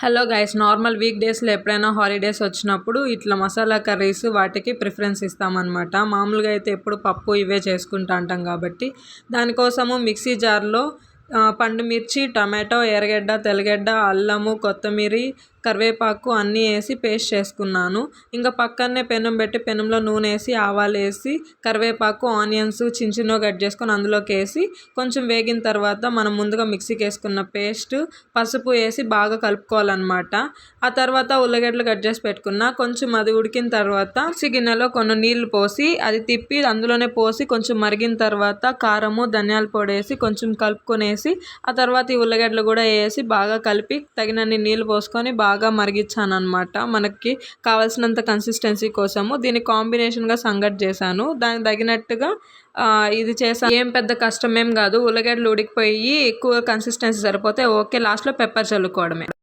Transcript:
Hello guys, normal week డేస్లో ఎప్పుడైనా holidays వచ్చినప్పుడు ఇట్లా మసాలా కర్రీస్ వాటికి ప్రిఫరెన్స్ ఇస్తామన్నమాట. మామూలుగా అయితే ఎప్పుడు పప్పు ఇవే చేసుకుంటా అంటాం కాబట్టి దానికోసము మిక్సీ జార్లో పండు మిర్చి, టమాటో, ఎర్రగడ్డ, తెల్లగడ్డ, అల్లము, కొత్తిమీర, కరివేపాకు అన్నీ వేసి పేస్ట్ చేసుకున్నాను. ఇంకా పక్కనే పెనం పెట్టి పెనంలో నూనె వేసి ఆవాలు వేసి కరివేపాకు, ఆనియన్స్ చిన్న చిన్నగా కట్ చేసుకొని అందులోకి వేసి కొంచెం వేగిన తర్వాత మనం ముందుగా మిక్సీకి వేసుకున్న పేస్ట్, పసుపు వేసి బాగా కలుపుకోవాలన్నమాట. ఆ తర్వాత ఉల్లగడ్డలు కట్ చేసి పెట్టుకున్న కొంచెం అది ఉడికిన తర్వాత మిక్సీ గిన్నెలో కొన్ని నీళ్లు పోసి అది తిప్పి అందులోనే పోసి కొంచెం మరిగిన తర్వాత కారము, ధనియాల పొడి వేసి కొంచెం కలుపుకొనేసి ఆ తర్వాత ఈ ఉల్లగడ్డలు కూడా వేసి బాగా కలిపి తగినన్ని నీళ్ళు పోసుకొని బాగా మరిగించాను అనమాట. మనకి కావాల్సినంత కన్సిస్టెన్సీ కోసము దీన్ని కాంబినేషన్గా సంగటి చేశాను. దానికి తగినట్టుగా ఇది చేశాను. ఏం పెద్ద కష్టమేం కాదు. ఉల్లగడ్డలు ఉడికిపోయి ఎక్కువ కన్సిస్టెన్సీ సరిపోతే ఓకే, లాస్ట్లో పెప్పర్ చల్లుకోవడమే.